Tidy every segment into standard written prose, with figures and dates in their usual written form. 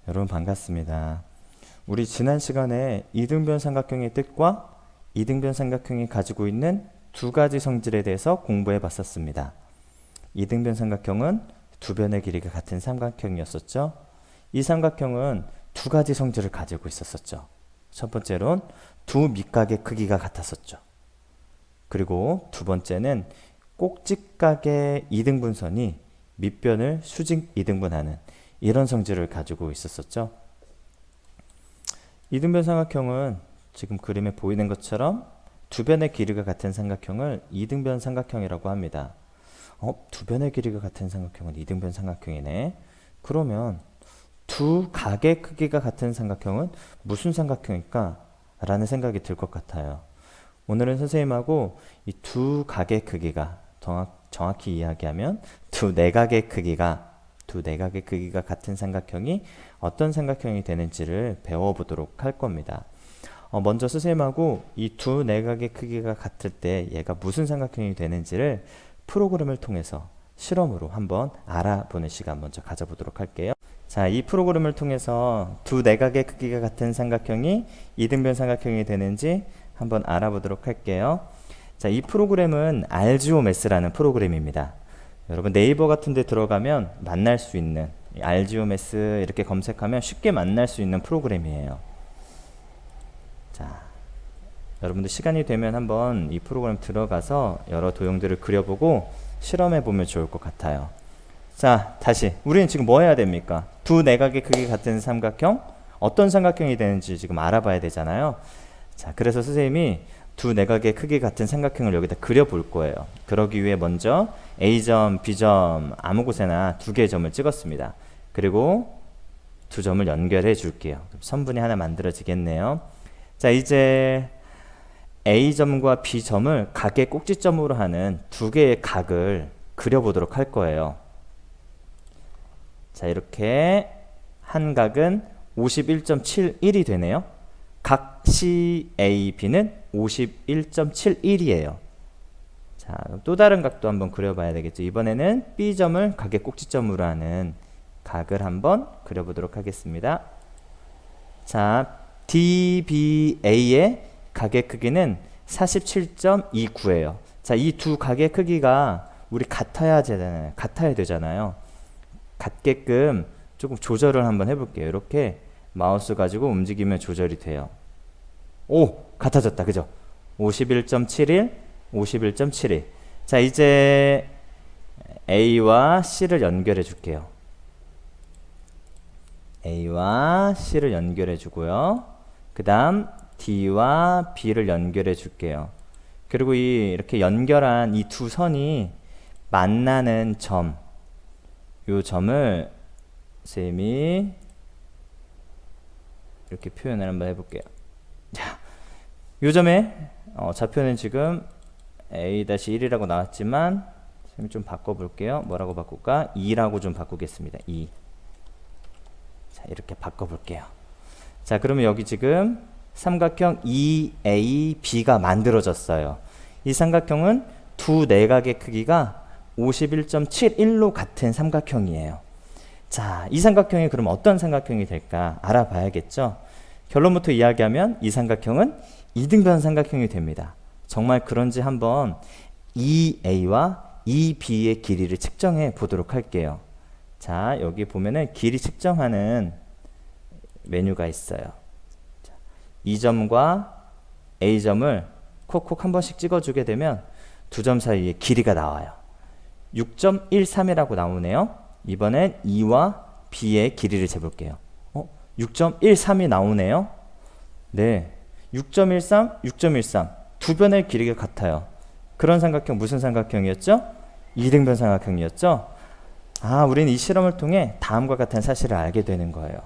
여러분 반갑습니다. 우리 지난 시간에 이등변 삼각형의 뜻과 이등변 삼각형이 가지고 있는 두 가지 성질에 대해서 공부해 봤었습니다. 이등변 삼각형은 두 변의 길이가 같은 삼각형이었었죠. 이 삼각형은 두 가지 성질을 가지고 있었었죠. 첫 번째로는 두 밑각의 크기가 같았었죠. 그리고 두 번째는 꼭지각의 이등분선이 밑변을 수직 이등분하는 이런 성질을 가지고 있었었죠. 이등변 삼각형은 지금 그림에 보이는 것처럼 두 변의 길이가 같은 삼각형을 이등변 삼각형이라고 합니다. 두 변의 길이가 같은 삼각형은 이등변 삼각형이네. 그러면 두 각의 크기가 같은 삼각형은 무슨 삼각형일까? 라는 생각이 들 것 같아요. 오늘은 선생님하고 이 두 각의 크기가 정확히 이야기하면 두 내각의 크기가 같은 삼각형이 어떤 삼각형이 되는지를 배워보도록 할 겁니다. 먼저 선생님하고 이 두 내각의 크기가 같을 때 얘가 무슨 삼각형이 되는지를 프로그램을 통해서 실험으로 한번 알아보는 시간 먼저 가져보도록 할게요. 자, 이 프로그램을 통해서 두 내각의 크기가 같은 삼각형이 이등변 삼각형이 되는지 한번 알아보도록 할게요. 자, 이 프로그램은 알지오매스라는 프로그램입니다. 여러분 네이버 같은 데 들어가면 만날 수 있는 알지오매스 이렇게 검색하면 쉽게 만날 수 있는 프로그램이에요. 자, 여러분들 시간이 되면 한번 이 프로그램 들어가서 여러 도형들을 그려보고 실험해 보면 좋을 것 같아요. 자, 다시 우리는 지금 뭐 해야 됩니까? 두 내각의 크기 같은 삼각형, 어떤 삼각형이 되는지 지금 알아봐야 되잖아요. 자, 그래서 선생님이 두 내각의 크기 같은 삼각형을 여기다 그려볼 거예요. 그러기 위해 먼저 A점, B점 아무 곳에나 두 개의 점을 찍었습니다. 그리고 두 점을 연결해 줄게요. 선분이 하나 만들어지겠네요. 자, 이제 A점과 B점을 각의 꼭지점으로 하는 두 개의 각을 그려보도록 할 거예요. 자, 이렇게 한 각은 51.71이 되네요. 각 CAB는 51.71이에요. 자, 또 다른 각도 한번 그려봐야 되겠죠. 이번에는 B점을 각의 꼭지점으로 하는 각을 한번 그려보도록 하겠습니다. 자, DBA의 각의 크기는 47.29예요. 자, 이 두 각의 크기가 우리 같아야 되잖아요. 같게끔 조금 조절을 한번 해볼게요. 이렇게 마우스 가지고 움직이면 조절이 돼요. 오! 같아졌다. 그죠? 51.71, 51.71. 자, 이제 A와 C를 연결해 줄게요. A와 C를 연결해 주고요. 그 다음 D와 B를 연결해 줄게요. 그리고 이렇게 연결한 이 두 선이 만나는 점, 요 점을 선생님이 이렇게 표현을 한번 해볼게요. 자, 요 점에 좌표는 지금 A-1이라고 나왔지만 선생님이 좀 바꿔볼게요. 뭐라고 바꿀까? 2라고 좀 바꾸겠습니다. 2. 자, 이렇게 바꿔볼게요. 자, 그러면 여기 지금 삼각형 EAB가 만들어졌어요. 이 삼각형은 두 내각의 크기가 51.71로 같은 삼각형이에요. 자, 이 삼각형이 그럼 어떤 삼각형이 될까 알아봐야겠죠. 결론부터 이야기하면 이 삼각형은 이등변 삼각형이 됩니다. 정말 그런지 한번 EA와 EB의 길이를 측정해 보도록 할게요. 자, 여기 보면은 길이 측정하는 메뉴가 있어요. 자, 이 점과 A점을 콕콕 한 번씩 찍어주게 되면 두 점 사이에 길이가 나와요. 6.13이라고 나오네요. 이번엔 E와 B의 길이를 재볼게요. 6.13이 나오네요. 네, 6.13, 6.13 두 변의 길이가 같아요. 그런 삼각형 무슨 삼각형이었죠? 이등변 삼각형이었죠? 아, 우리는 이 실험을 통해 다음과 같은 사실을 알게 되는 거예요.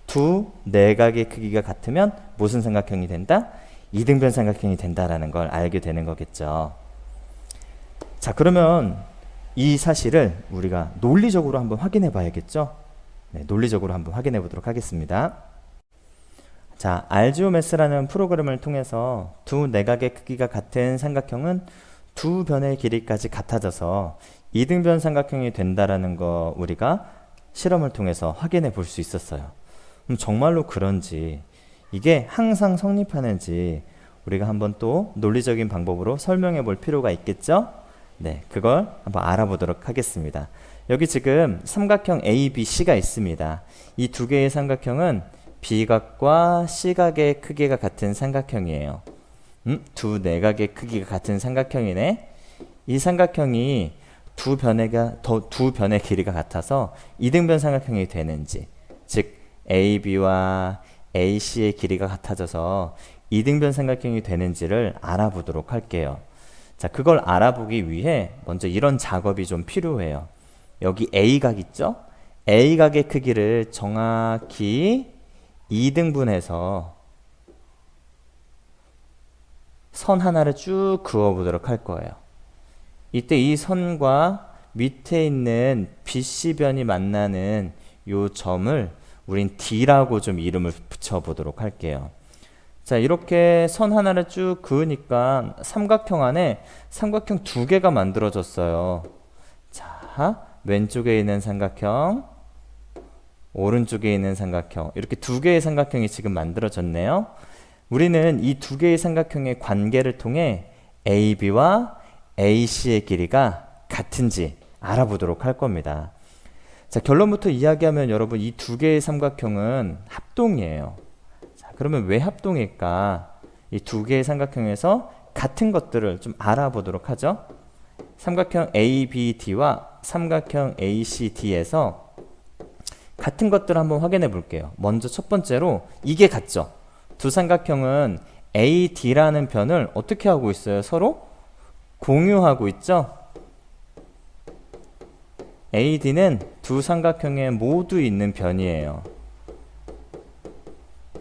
두 내각의 크기가 같으면 무슨 삼각형이 된다? 이등변 삼각형이 된다라는 걸 알게 되는 거겠죠. 자, 그러면 이 사실을 우리가 논리적으로 한번 확인해 봐야겠죠? 네, 논리적으로 한번 확인해 보도록 하겠습니다. 자, 알지오매스라는 프로그램을 통해서 두 내각의 크기가 같은 삼각형은 두 변의 길이까지 같아져서 이등변 삼각형이 된다라는 거 우리가 실험을 통해서 확인해 볼 수 있었어요. 정말로 그런지, 이게 항상 성립하는지 우리가 한번 또 논리적인 방법으로 설명해 볼 필요가 있겠죠? 네, 그걸 한번 알아보도록 하겠습니다. 여기 지금 삼각형 ABC가 있습니다. 이 두 개의 삼각형은 B각과 C각의 크기가 같은 삼각형이에요. 두 내각의 크기가 같은 삼각형이네. 이 삼각형이 두 변의 길이가 같아서 이등변 삼각형이 되는지, 즉 AB와 AC의 길이가 같아져서 이등변 삼각형이 되는지를 알아보도록 할게요. 자, 그걸 알아보기 위해 먼저 이런 작업이 좀 필요해요. 여기 A각 있죠? A각의 크기를 정확히 2등분해서 선 하나를 쭉 그어보도록 할 거예요. 이때 이 선과 밑에 있는 BC변이 만나는 요 점을 우린 D라고 좀 이름을 붙여보도록 할게요. 자, 이렇게 선 하나를 쭉 그으니까 삼각형 안에 삼각형 두 개가 만들어졌어요. 자, 왼쪽에 있는 삼각형, 오른쪽에 있는 삼각형, 이렇게 두 개의 삼각형이 지금 만들어졌네요. 우리는 이 두 개의 삼각형의 관계를 통해 AB와 AC의 길이가 같은지 알아보도록 할 겁니다. 자, 결론부터 이야기하면 여러분, 이 두 개의 삼각형은 합동이에요. 자, 그러면 왜 합동일까? 이 두 개의 삼각형에서 같은 것들을 좀 알아보도록 하죠. 삼각형 ABD와 삼각형 ACD에서 같은 것들을 한번 확인해 볼게요. 먼저 첫 번째로 이게 같죠? 두 삼각형은 AD라는 변을 어떻게 하고 있어요? 서로 공유하고 있죠? AD는 두 삼각형에 모두 있는 변이에요.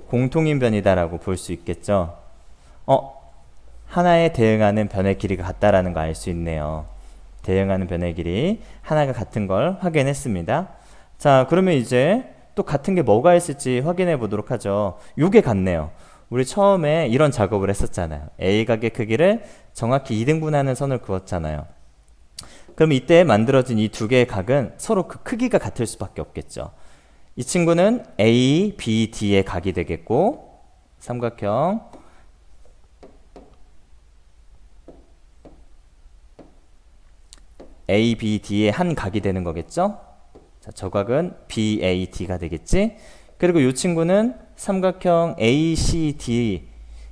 공통인 변이다라고 볼 수 있겠죠? 하나에 대응하는 변의 길이가 같다라는 거 알 수 있네요. 대응하는 변의 길이 하나가 같은 걸 확인했습니다. 자, 그러면 이제 또 같은 게 뭐가 있을지 확인해 보도록 하죠. 요게 같네요. 우리 처음에 이런 작업을 했었잖아요. A각의 크기를 정확히 2등분하는 선을 그었잖아요. 그럼 이때 만들어진 이 두 개의 각은 서로 그 크기가 같을 수밖에 없겠죠. 이 친구는 A, B, D의 각이 되겠고, 삼각형 A, B, D의 한 각이 되는 거겠죠. 자, 저 각은 BAD가 되겠지. 그리고 이 친구는 삼각형 ACD,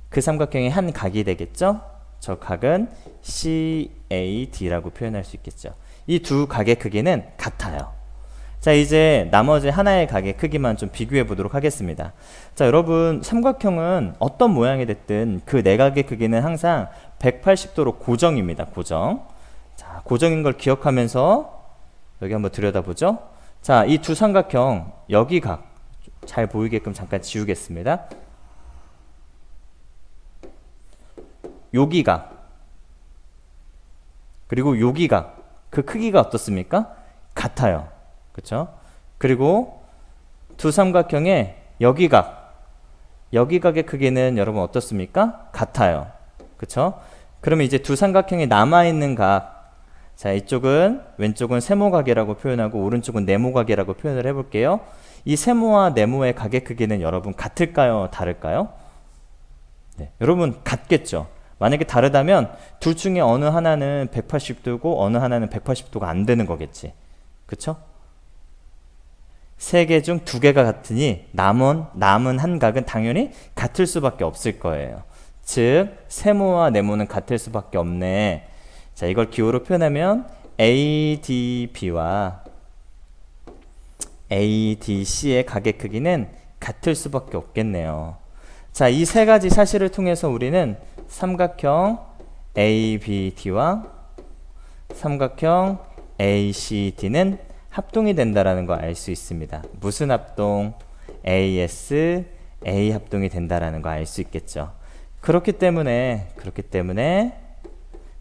그 삼각형의 한 각이 되겠죠. 저 각은 CAD라고 표현할 수 있겠죠. 이 두 각의 크기는 같아요. 자, 이제 나머지 하나의 각의 크기만 좀 비교해 보도록 하겠습니다. 자, 여러분, 삼각형은 어떤 모양이 됐든 그 내각의 크기는 항상 180도로 고정입니다. 고정. 자, 고정인 걸 기억하면서 여기 한번 들여다보죠. 자, 이 두 삼각형 여기 각 잘 보이게끔 잠깐 지우겠습니다. 여기 각 그리고 여기 각, 그 크기가 어떻습니까? 같아요. 그렇죠? 그리고 두 삼각형의 여기 각, 여기 각의 크기는 여러분 어떻습니까? 같아요. 그렇죠? 그러면 이제 두 삼각형이 남아있는 각, 자, 이쪽은 왼쪽은 세모각이라고 표현하고 오른쪽은 네모각이라고 표현을 해볼게요. 이 세모와 네모의 각의 크기는 여러분 같을까요? 다를까요? 네, 여러분 같겠죠. 만약에 다르다면 둘 중에 어느 하나는 180도고 어느 하나는 180도가 안 되는 거겠지. 그쵸? 세 개 중 두 개가 같으니 남은 한 각은 당연히 같을 수밖에 없을 거예요. 즉 세모와 네모는 같을 수밖에 없네. 자, 이걸 기호로 표현하면 ADB와 ADC의 각의 크기는 같을 수밖에 없겠네요. 자, 이 세 가지 사실을 통해서 우리는 삼각형 ABD와 삼각형 ACD는 합동이 된다라는 걸 알 수 있습니다. 무슨 합동? AS, A 합동이 된다라는 걸 알 수 있겠죠. 그렇기 때문에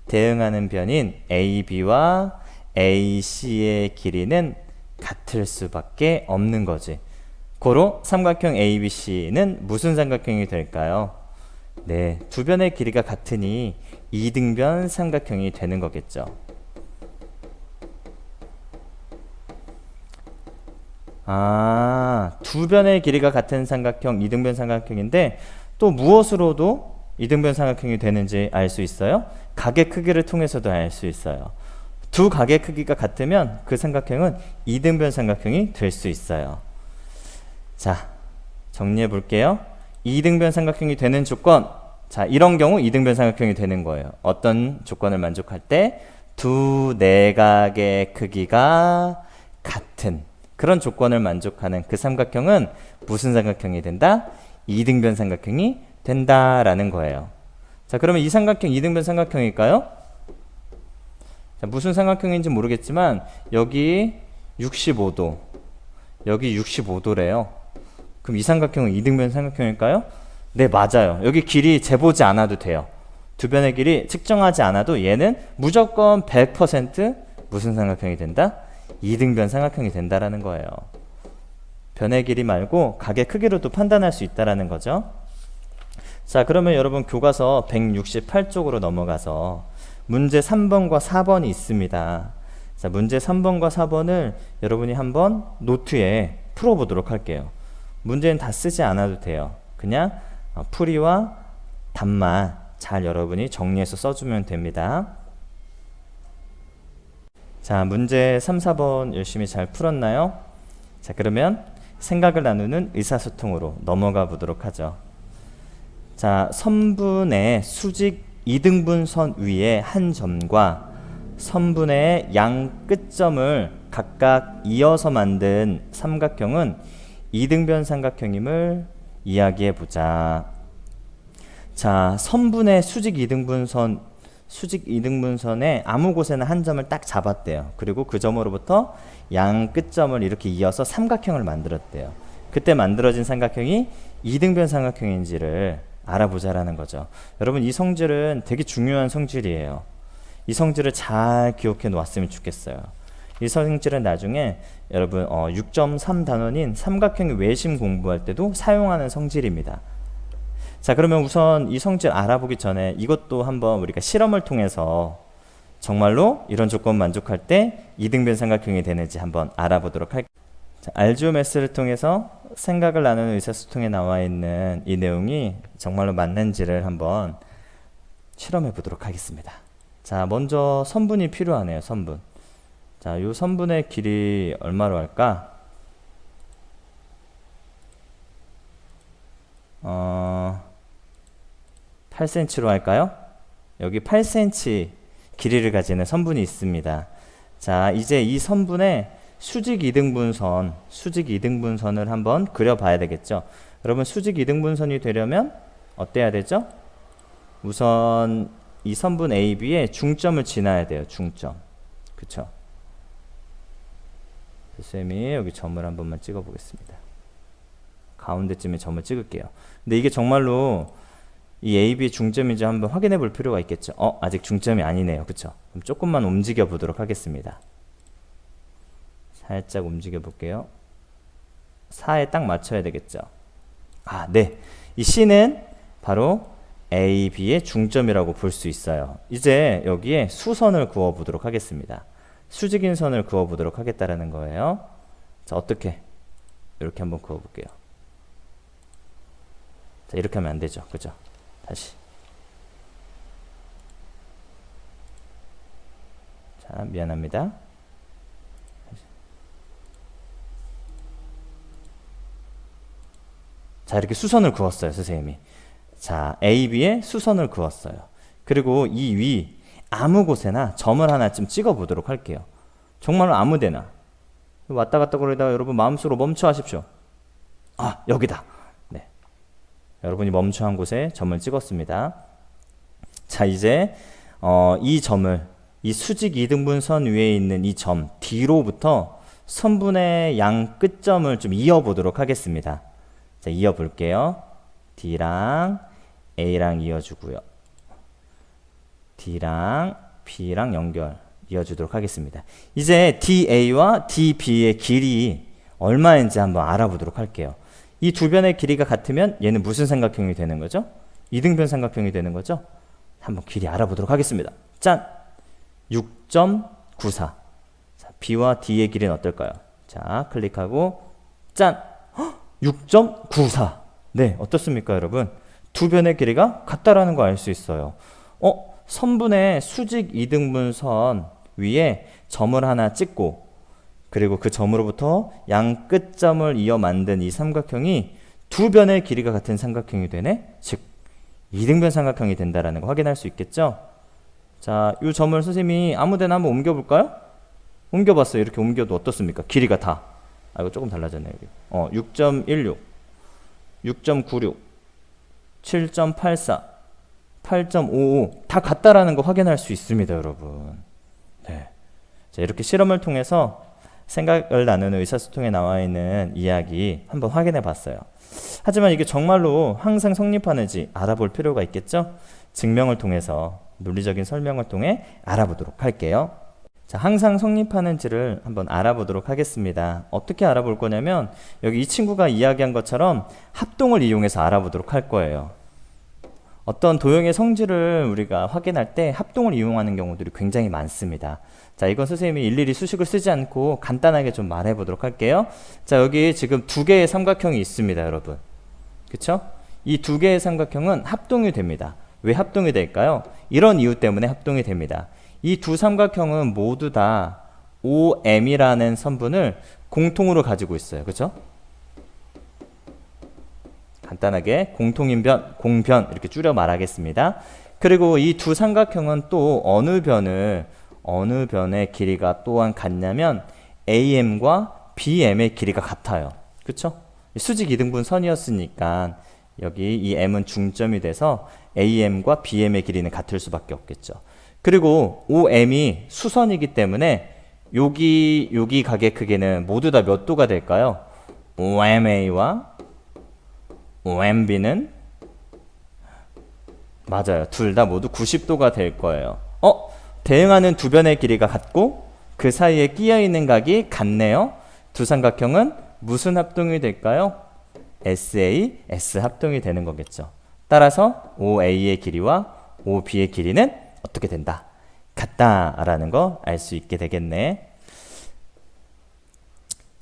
대응하는 변인 AB와 AC의 길이는 같을 수밖에 없는 거지. 고로 삼각형 ABC는 무슨 삼각형이 될까요? 네, 두 변의 길이가 같으니 이등변 삼각형이 되는 거겠죠. 두 변의 길이가 같은 삼각형 이등변 삼각형인데 또 무엇으로도 이등변 삼각형이 되는지 알 수 있어요? 각의 크기를 통해서도 알 수 있어요. 두 각의 크기가 같으면 그 삼각형은 이등변 삼각형이 될 수 있어요. 자, 정리해 볼게요. 이등변 삼각형이 되는 조건, 자, 이런 경우 이등변 삼각형이 되는 거예요. 어떤 조건을 만족할 때? 두 내각의 크기가 같은 그런 조건을 만족하는 그 삼각형은 무슨 삼각형이 된다? 이등변 삼각형이 된다라는 거예요. 자, 그러면 이 삼각형 이등변 삼각형일까요? 자, 무슨 삼각형인지 모르겠지만 여기 65도, 여기 65도래요. 그럼 이 삼각형은 이등변 삼각형일까요? 네, 맞아요. 여기 길이 재보지 않아도 돼요. 두 변의 길이 측정하지 않아도 얘는 무조건 100% 무슨 삼각형이 된다? 이등변 삼각형이 된다라는 거예요. 변의 길이 말고 각의 크기로도 판단할 수 있다라는 거죠. 자, 그러면 여러분 교과서 168쪽으로 넘어가서 문제 3번과 4번이 있습니다. 자, 문제 3번과 4번을 여러분이 한번 노트에 풀어보도록 할게요. 문제는 다 쓰지 않아도 돼요. 그냥 풀이와 답만 잘 여러분이 정리해서 써주면 됩니다. 자, 문제 3, 4번 열심히 잘 풀었나요? 자, 그러면 생각을 나누는 의사소통으로 넘어가 보도록 하죠. 자, 선분의 수직 이등분선 위에 한 점과 선분의 양 끝점을 각각 이어서 만든 삼각형은 이등변 삼각형임을 이야기해 보자. 자, 선분의 수직 이등분선의 아무 곳에나 한 점을 딱 잡았대요. 그리고 그 점으로부터 양 끝점을 이렇게 이어서 삼각형을 만들었대요. 그때 만들어진 삼각형이 이등변 삼각형인지를 알아보자라는 거죠. 여러분, 이 성질은 되게 중요한 성질이에요. 이 성질을 잘 기억해 놓았으면 좋겠어요. 이 성질은 나중에 여러분 6.3 단원인 삼각형의 외심 공부할 때도 사용하는 성질입니다. 자, 그러면 우선 이 성질 알아보기 전에 이것도 한번 우리가 실험을 통해서 정말로 이런 조건 만족할 때 이등변 삼각형이 되는지 한번 알아보도록 할게요. 자, 알지오매스를 통해서 생각을 나누는 의사소통에 나와 있는 이 내용이 정말로 맞는지를 한번 실험해 보도록 하겠습니다. 자, 먼저 선분이 필요하네요. 선분. 자, 이 선분의 길이 얼마로 할까? 8cm로 할까요? 여기 8cm 길이를 가지는 선분이 있습니다. 자, 이제 이 선분의 수직 이등분선을 한번 그려봐야 되겠죠. 여러분, 수직 이등분선이 되려면 어때야 되죠? 우선 이 선분 AB에 중점을 지나야 돼요. 중점. 그쵸? 쌤이 여기 점을 한 번만 찍어 보겠습니다. 가운데쯤에 점을 찍을게요. 근데 이게 정말로 이 AB의 중점인지 한번 확인해 볼 필요가 있겠죠. 아직 중점이 아니네요. 그쵸? 그럼 조금만 움직여 보도록 하겠습니다. 살짝 움직여 볼게요. 4에 딱 맞춰야 되겠죠. 네. 이 C는 바로 AB의 중점이라고 볼 수 있어요. 이제 여기에 수선을 그어 보도록 하겠습니다. 수직인 선을 그어 보도록 하겠다라는 거예요. 자, 어떻게? 이렇게 한번 그어 볼게요. 자, 이렇게 하면 안 되죠. 그죠? 다시. 자, 미안합니다. 자, 이렇게 수선을 그었어요, 선생님이. 자, AB에 수선을 그었어요. 그리고 이 위 아무 곳에나 점을 하나쯤 찍어 보도록 할게요. 정말로 아무 데나. 왔다 갔다 거리다가 여러분 마음속으로 멈춰 하십시오. 여기다. 네. 여러분이 멈춰 한 곳에 점을 찍었습니다. 자, 이제 이 점을 이 수직 이등분선 위에 있는 이 점 D로부터 선분의 양 끝점을 좀 이어 보도록 하겠습니다. 자, 이어 볼게요. D랑 A랑 이어주고요. D랑 B랑 연결 이어주도록 하겠습니다. 이제 DA와 DB의 길이 얼마인지 한번 알아보도록 할게요. 이 두 변의 길이가 같으면 얘는 무슨 삼각형이 되는 거죠? 이등변 삼각형이 되는 거죠? 한번 길이 알아보도록 하겠습니다. 짠! 6.94. 자, B와 D의 길이는 어떨까요? 자, 클릭하고 짠! 6.94. 네, 어떻습니까, 여러분? 두 변의 길이가 같다라는 거 알 수 있어요. 선분의 수직 이등분선 위에 점을 하나 찍고 그리고 그 점으로부터 양 끝점을 이어 만든 이 삼각형이 두 변의 길이가 같은 삼각형이 되네? 즉, 이등변 삼각형이 된다라는 거 확인할 수 있겠죠? 자, 이 점을 선생님이 아무데나 한번 옮겨볼까요? 옮겨봤어요. 이렇게 옮겨도 어떻습니까? 길이가 다. 이거 조금 달라졌네요. 여기. 6.16, 6.96, 7.84, 8.55 다 같다라는 거 확인할 수 있습니다, 여러분. 네. 자, 이렇게 실험을 통해서 생각을 나누는 의사소통에 나와 있는 이야기 한번 확인해 봤어요. 하지만 이게 정말로 항상 성립하는지 알아볼 필요가 있겠죠? 증명을 통해서, 논리적인 설명을 통해 알아보도록 할게요. 자, 항상 성립하는지를 한번 알아보도록 하겠습니다. 어떻게 알아볼 거냐면 여기 이 친구가 이야기한 것처럼 합동을 이용해서 알아보도록 할 거예요. 어떤 도형의 성질을 우리가 확인할 때 합동을 이용하는 경우들이 굉장히 많습니다. 자, 이건 선생님이 일일이 수식을 쓰지 않고 간단하게 좀 말해 보도록 할게요. 자, 여기 지금 두 개의 삼각형이 있습니다, 여러분. 그쵸? 이 두 개의 삼각형은 합동이 됩니다. 왜 합동이 될까요? 이런 이유 때문에 합동이 됩니다. 이 두 삼각형은 모두 다 OM이라는 선분을 공통으로 가지고 있어요. 그쵸? 간단하게 공통인변, 공변 이렇게 줄여 말하겠습니다. 그리고 이 두 삼각형은 또 어느 변의 길이가 또한 같냐면 AM과 BM의 길이가 같아요. 그쵸? 수직 이등분 선이었으니까 여기 이 M은 중점이 돼서 AM과 BM의 길이는 같을 수밖에 없겠죠. 그리고 OM이 수선이기 때문에 여기 각의 크기는 모두 다 몇 도가 될까요? OMA와 OMB는 맞아요. 둘 다 모두 90도가 될 거예요. 대응하는 두 변의 길이가 같고 그 사이에 끼어 있는 각이 같네요. 두 삼각형은 무슨 합동이 될까요? SA, S 합동이 되는 거겠죠. 따라서 OA의 길이와 OB의 길이는 어떻게 된다? 같다라는 거 알 수 있게 되겠네.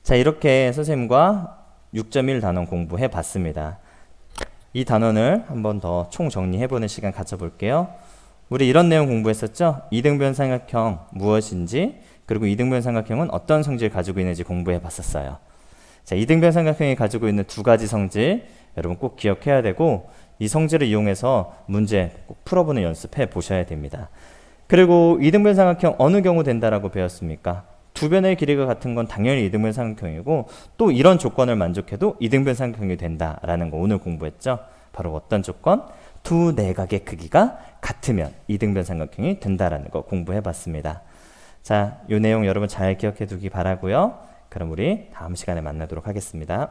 자, 이렇게 선생님과 6.1 단원 공부해 봤습니다. 이 단원을 한번 더 총정리해보는 시간 가져볼게요. 우리 이런 내용 공부했었죠? 이등변 삼각형 무엇인지, 그리고 이등변 삼각형은 어떤 성질을 가지고 있는지 공부해 봤었어요. 자, 이등변 삼각형이 가지고 있는 두 가지 성질 여러분 꼭 기억해야 되고, 이 성질을 이용해서 문제 꼭 풀어보는 연습해 보셔야 됩니다. 그리고 이등변 삼각형 어느 경우 된다라고 배웠습니까? 두 변의 길이가 같은 건 당연히 이등변 삼각형이고, 또 이런 조건을 만족해도 이등변 삼각형이 된다라는 거 오늘 공부했죠. 바로 어떤 조건? 두 내각의 크기가 같으면 이등변 삼각형이 된다라는 거 공부해 봤습니다. 자, 이 내용 여러분 잘 기억해 두기 바라고요. 그럼 우리 다음 시간에 만나도록 하겠습니다.